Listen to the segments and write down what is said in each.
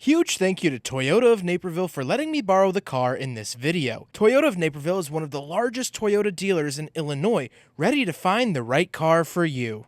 Huge thank you to Toyota of Naperville for letting me borrow the car in this video. Toyota of Naperville is one of the largest Toyota dealers in Illinois, ready to find the right car for you.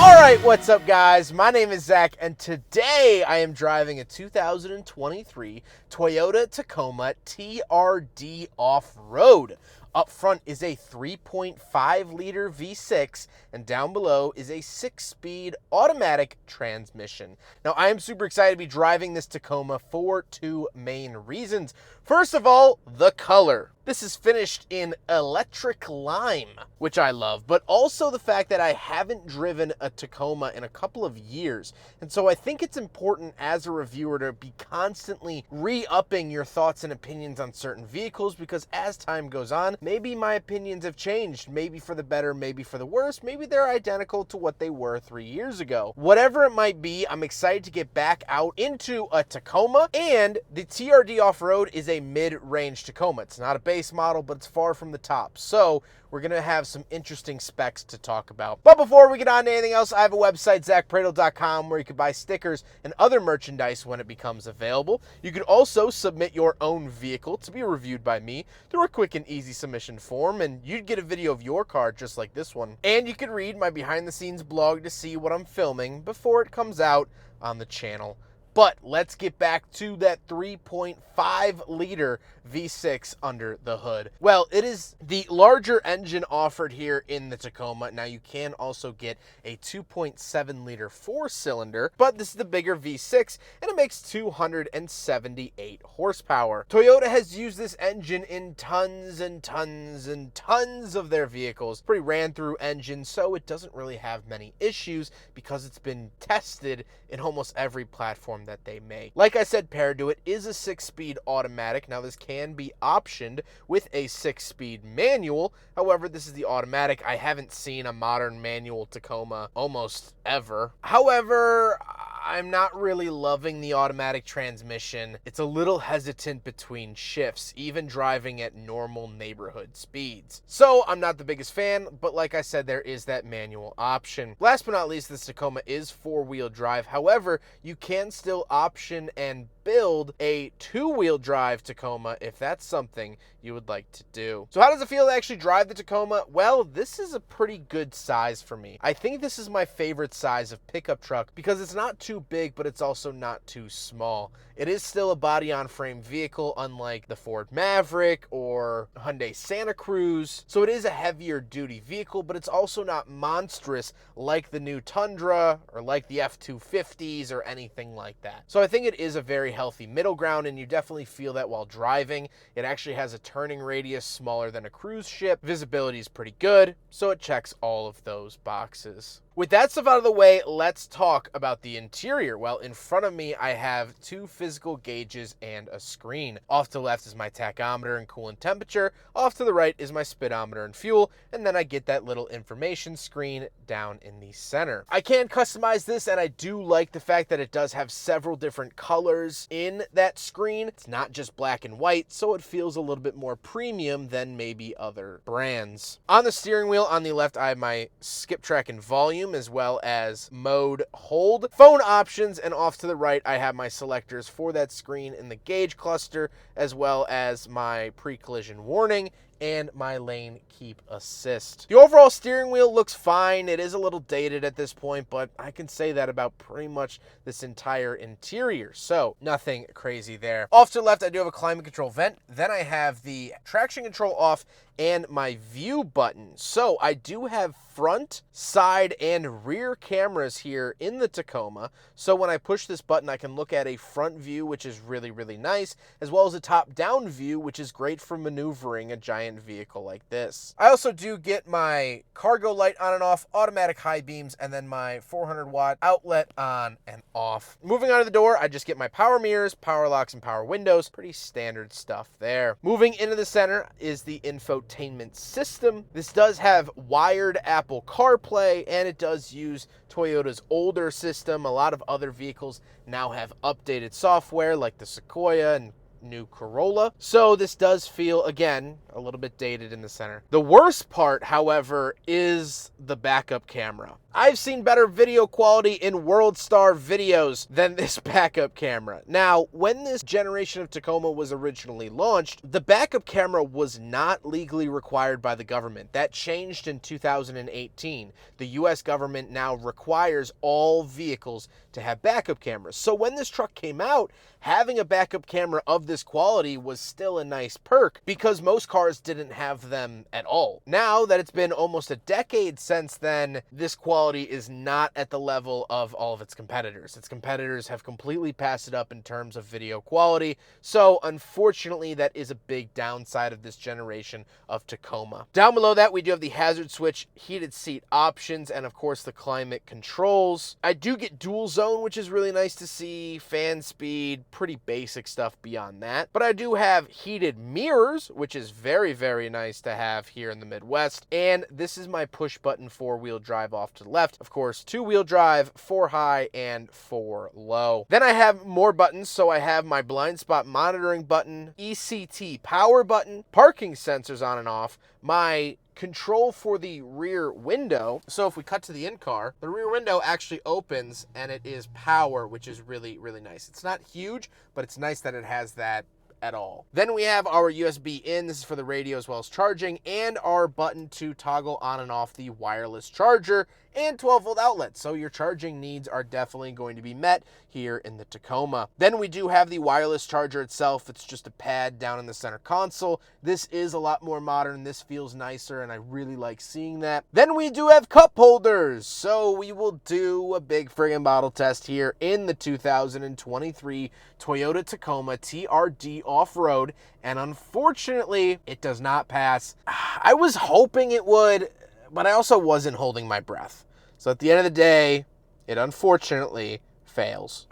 Alright, what's up guys? My name is Zach and today I am driving a 2023 Toyota Tacoma TRD off-road. Up front is a 3.5 liter V6 and down below is a 6-speed automatic transmission. Now I am super excited to be driving this Tacoma for two main reasons. First of all, the color. This is finished in electric lime, which I love, but also the fact that I haven't driven a Tacoma in a couple of years. And so I think it's important as a reviewer to be constantly re-upping your thoughts and opinions on certain vehicles, because as time goes on, maybe my opinions have changed, maybe for the better, maybe for the worse, maybe they're identical to what they were 3 years ago. Whatever it might be, I'm excited to get back out into a Tacoma, and the TRD off-road is a mid-range Tacoma. It's not a base model, but it's far from the top. So we're going to have some interesting specs to talk about. But before we get on to anything else, I have a website, zackpradel.com, where you can buy stickers and other merchandise when it becomes available. You can also submit your own vehicle to be reviewed by me through a quick and easy submission form, and you'd get a video of your car just like this one. And you can read my behind-the-scenes blog to see what I'm filming before it comes out on the channel. But let's get back to that 3.5 liter V6 under the hood. Well, it is the larger engine offered here in the Tacoma. Now you can also get a 2.7 liter 4-cylinder, but this is the bigger V6 and it makes 278 horsepower. Toyota has used this engine in tons and tons and tons of their vehicles. Pretty ran through engine, so it doesn't really have many issues because it's been tested in almost every platform that they make. Like I said, paired to it is a 6-speed automatic. Now this can be optioned with a 6-speed manual. However, this is the automatic. I haven't seen a modern manual Tacoma almost ever. However, I'm not really loving the automatic transmission. It's a little hesitant between shifts, even driving at normal neighborhood speeds. So I'm not the biggest fan, but like I said, there is that manual option. Last but not least, this Tacoma is 4-wheel drive. However, you can still option and build a 2-wheel drive Tacoma if that's something you would like to do. So how does it feel to actually drive the Tacoma? Well, this is a pretty good size for me. I think this is my favorite size of pickup truck because it's not too big, but it's also not too small. It is still a body-on-frame vehicle, unlike the Ford Maverick or Hyundai Santa Cruz. So it is a heavier duty vehicle, but it's also not monstrous like the new Tundra or like the F-250s or anything like that. So I think it is a very healthy middle ground, and you definitely feel that while driving. It actually has a turning radius smaller than a cruise ship. Visibility is pretty good, so it checks all of those boxes. With that stuff out of the way, let's talk about the interior. Well, in front of me, I have two physical gauges and a screen. Off to the left is my tachometer and coolant temperature. Off to the right is my speedometer and fuel. And then I get that little information screen down in the center. I can customize this, and I do like the fact that it does have several different colors in that screen. It's not just black and white, so it feels a little bit more premium than maybe other brands. On the steering wheel, on the left, I have my skip track and volume, as well as mode hold, phone options, and off to the right I have my selectors for that screen in the gauge cluster, as well as my pre-collision warning and my lane keep assist. The overall steering wheel looks fine. It is a little dated at this point, but I can say that about pretty much this entire interior, so nothing crazy there. Off to the left, I do have a climate control vent. Then I have the traction control off and my view button. So I do have front, side, and rear cameras here in the Tacoma. So when I push this button, I can look at a front view, which is really, really nice, as well as a top-down view, which is great for maneuvering a giant vehicle like this. I also do get my cargo light on and off, automatic high beams, and then my 400-watt outlet on and off. Moving on to the door, I just get my power mirrors, power locks, and power windows. Pretty standard stuff there. Moving into the center is the infotainment system. This does have wired Apple CarPlay, and it does use Toyota's older system. A lot of other vehicles now have updated software like the Sequoia and new Corolla. So this does feel, again, a little bit dated in the center. The worst part, however, is the backup camera. I've seen better video quality in WorldStar videos than this backup camera. Now, when this generation of Tacoma was originally launched, the backup camera was not legally required by the government. That changed in 2018. The US government now requires all vehicles to have backup cameras. So when this truck came out, having a backup camera of this quality was still a nice perk because most cars didn't have them at all. Now that it's been almost a decade since then, this quality is not at the level of all of its competitors. Its competitors have completely passed it up in terms of video quality. So unfortunately, that is a big downside of this generation of Tacoma. Down below that, we do have the hazard switch, heated seat options, and of course the climate controls. I do get dual zone, which is really nice to see, fan speed, pretty basic stuff beyond that. But I do have heated mirrors, which is very, very nice to have here in the Midwest. And this is my push button 4-wheel drive off to the left. Of course, 2-wheel drive, 4 high and 4 low. Then I have more buttons. So I have my blind spot monitoring button, ECT power button, parking sensors on and off, my control for the rear window. So if we cut to the in-car, the rear window actually opens and it is power, which is really, really nice. It's not huge, but it's nice that it has that at all. Then we have our USB in, this is for the radio as well as charging, and our button to toggle on and off the wireless charger and 12-volt outlet. So your charging needs are definitely going to be met here in the Tacoma. Then we do have the wireless charger itself. It's just a pad down in the center console. This is a lot more modern. This feels nicer, and I really like seeing that. Then we do have cup holders. So we will do a big friggin' bottle test here in the 2023 Toyota Tacoma TRD off-road, and unfortunately, it does not pass. I was hoping it would, but I also wasn't holding my breath. So at the end of the day, it unfortunately fails.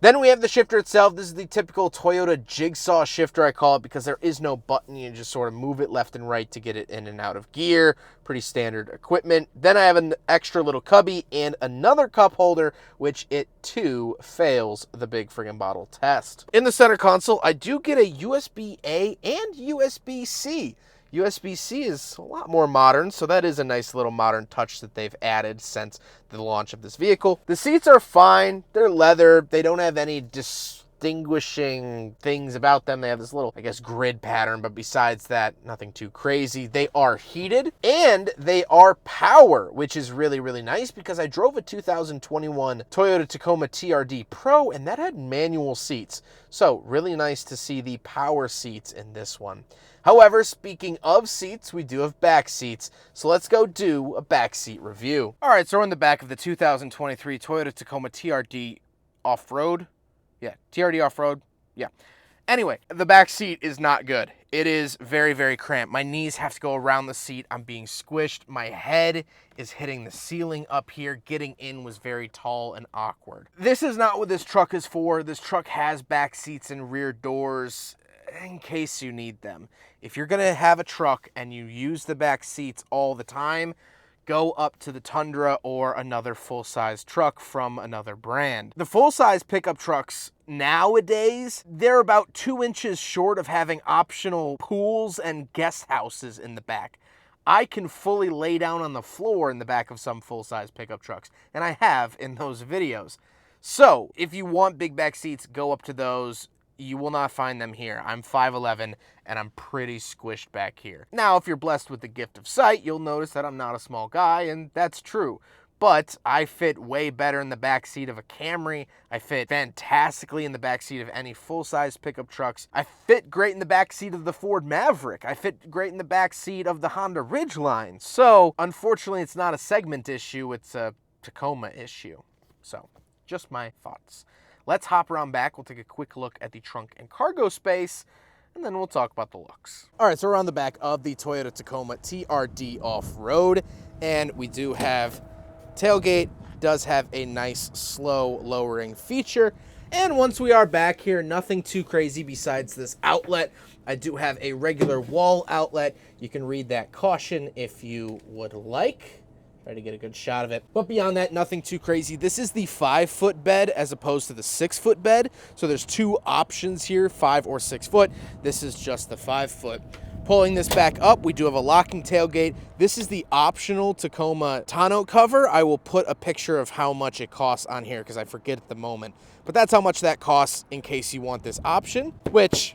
Then we have the shifter itself. This is the typical Toyota jigsaw shifter, I call it, because there is no button. You just sort of move it left and right to get it in and out of gear. Pretty standard equipment. Then I have an extra little cubby and another cup holder, which it too fails the big friggin' bottle test. In the center console, I do get a USB-A and USB-C. USB-C is a lot more modern, so that is a nice little modern touch that they've added since the launch of this vehicle. The seats are fine. They're leather. They don't have any distinguishing things about them. They have this little, I guess, grid pattern, but besides that, nothing too crazy. They are heated and they are power, which is really, really nice because I drove a 2021 Toyota Tacoma TRD Pro and that had manual seats. So really nice to see the power seats in this one. However, speaking of seats, we do have back seats, so let's go do a back seat review. All right, so we're in the back of the 2023 Toyota Tacoma TRD off-road. Yeah, TRD off-road, yeah. Anyway, the back seat is not good. It is very, very cramped. My knees have to go around the seat. I'm being squished. My head is hitting the ceiling up here. Getting in was very tall and awkward. This is not what this truck is for. This truck has back seats and rear doors in case you need them. If you're gonna have a truck and you use the back seats all the time, go up to the Tundra or another full-size truck from another brand. The full-size pickup trucks nowadays, they're about 2 inches short of having optional pools and guest houses in the back. I can fully lay down on the floor in the back of some full-size pickup trucks, and I have in those videos. So if you want big back seats, go up to those. You will not find them here. I'm 5'11", and I'm pretty squished back here. Now, if you're blessed with the gift of sight, you'll notice that I'm not a small guy, and that's true. But I fit way better in the back seat of a Camry. I fit fantastically in the back seat of any full-size pickup trucks. I fit great in the back seat of the Ford Maverick. I fit great in the back seat of the Honda Ridgeline. So, unfortunately, it's not a segment issue. It's a Tacoma issue. So, just my thoughts. Let's hop around back. We'll take a quick look at the trunk and cargo space, and then we'll talk about the looks. All right, so we're on the back of the Toyota Tacoma TRD Off-Road, and we do have tailgate. Does have a nice slow lowering feature. And once we are back here, nothing too crazy besides this outlet. I do have a regular wall outlet. You can read that caution if you would like. Try to get a good shot of it. But beyond that, nothing too crazy. This is the 5-foot bed as opposed to the 6-foot bed. So there's two options here, 5 or 6 foot. This is just the 5-foot. Pulling this back up, we do have a locking tailgate. This is the optional Tacoma tonneau cover. I will put a picture of how much it costs on here because I forget at the moment. But that's how much that costs in case you want this option, which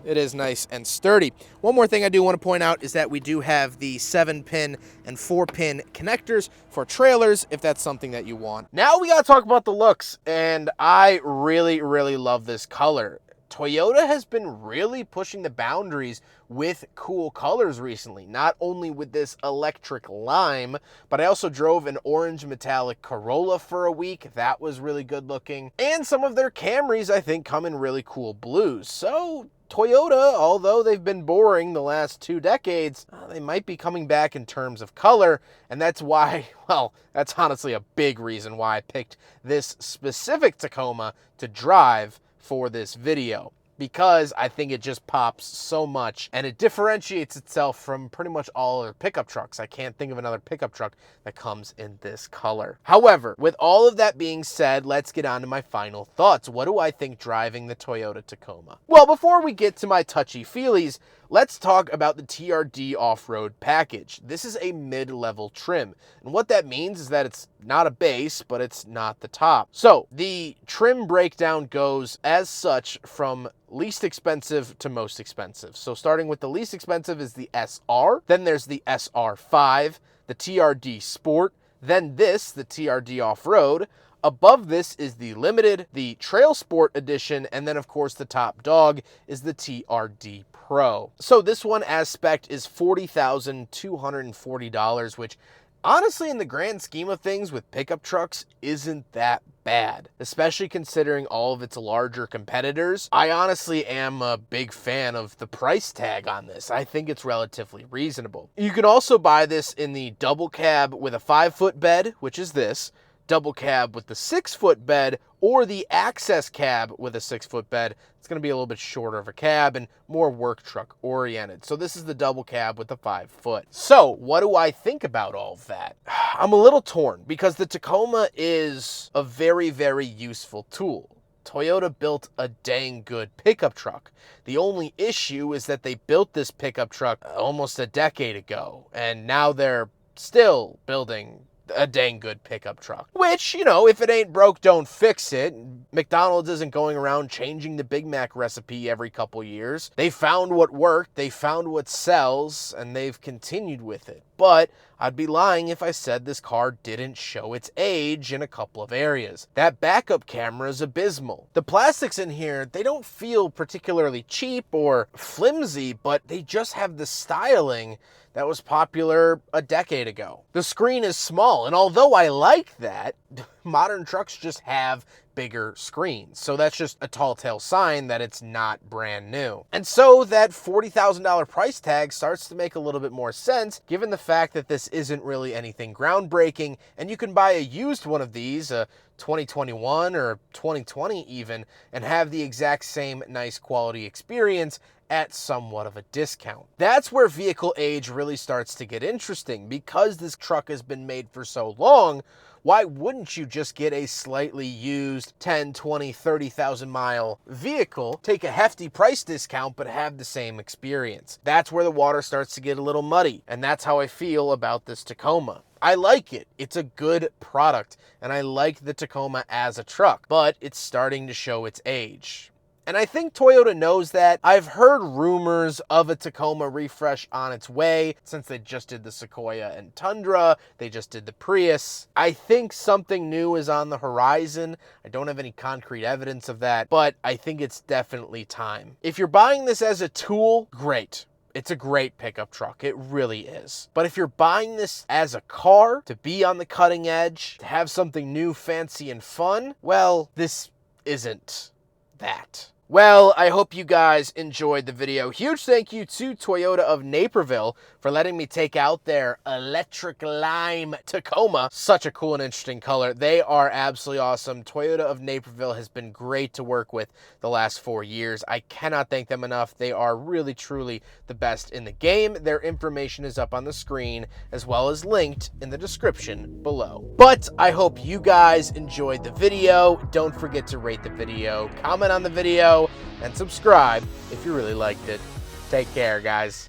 it is nice and sturdy. One more thing I do want to point out is that we do have the 7-pin and 4-pin connectors for trailers if that's something that you want. Now we got to talk about the looks, and I really, really love this color. Toyota has been really pushing the boundaries with cool colors recently, not only with this electric lime, but I also drove an orange metallic Corolla for a week. That was really good looking. And some of their Camrys, I think, come in really cool blues. So Toyota, although they've been boring the last 2 decades, they might be coming back in terms of color, and that's why, well, that's honestly a big reason why I picked this specific Tacoma to drive for this video, because I think it just pops so much and it differentiates itself from pretty much all other pickup trucks. I can't think of another pickup truck that comes in this color. However, with all of that being said, let's get on to my final thoughts. What do I think driving the Toyota Tacoma? Well, before we get to my touchy-feelies, let's talk about the TRD off-road package. This is a mid-level trim, and what that means is that it's not a base, but it's not the top. So the trim breakdown goes as such from least expensive to most expensive. So starting with the least expensive is the SR, then there's the SR5, the TRD Sport, then this, the TRD Off-Road. Above this is the Limited, the Trail Sport Edition, and then of course the top dog is the TRD Pro. So this one as spec is $40,240, which honestly in the grand scheme of things with pickup trucks isn't that bad, especially considering all of its larger competitors. I honestly am a big fan of the price tag on this. I think it's relatively reasonable. You can also buy this in the double cab with a 5-foot bed, which is this, double cab with the 6-foot bed, or the access cab with a 6-foot bed. It's going to be a little bit shorter of a cab and more work truck oriented. So this is the double cab with the 5-foot. So what do I think about all of that? I'm a little torn because the Tacoma is a very, very useful tool. Toyota built a dang good pickup truck. The only issue is that they built this pickup truck almost a decade ago, and now they're still building a dang good pickup truck. Which, you know, if it ain't broke, don't fix it. McDonald's isn't going around changing the Big Mac recipe every couple years. They found what worked, they found what sells, and they've continued with it. But I'd be lying if I said this car didn't show its age in a couple of areas. That backup camera is abysmal. The plastics in here, they don't feel particularly cheap or flimsy, but they just have the styling that was popular a decade ago. The screen is small, and although I like that, modern trucks just have bigger screens. So that's just a tall tale sign that it's not brand new. And so that $40,000 price tag starts to make a little bit more sense given the fact that this isn't really anything groundbreaking, and you can buy a used one of these, a 2021 or 2020 even, and have the exact same nice quality experience at somewhat of a discount. That's where vehicle age really starts to get interesting. Because this truck has been made for so long, why wouldn't you just get a slightly used 10, 20, 30,000 mile vehicle, take a hefty price discount, but have the same experience? That's where the water starts to get a little muddy, and that's how I feel about this Tacoma. I like it. It's a good product, and I like the Tacoma as a truck, but it's starting to show its age. And I think Toyota knows that. I've heard rumors of a Tacoma refresh on its way since they just did the Sequoia and Tundra. They just did the Prius. I think something new is on the horizon. I don't have any concrete evidence of that, but I think it's definitely time. If you're buying this as a tool, great. It's a great pickup truck. It really is. But if you're buying this as a car, to be on the cutting edge, to have something new, fancy, and fun, well, this isn't that. Well, I hope you guys enjoyed the video. Huge thank you to Toyota of Naperville for letting me take out their electric lime Tacoma. Such a cool and interesting color. They are absolutely awesome. Toyota of Naperville has been great to work with the last 4 years. I cannot thank them enough. They are really, truly the best in the game. Their information is up on the screen as well as linked in the description below. But I hope you guys enjoyed the video. Don't forget to rate the video, comment on the video, and subscribe if you really liked it. Take care, guys.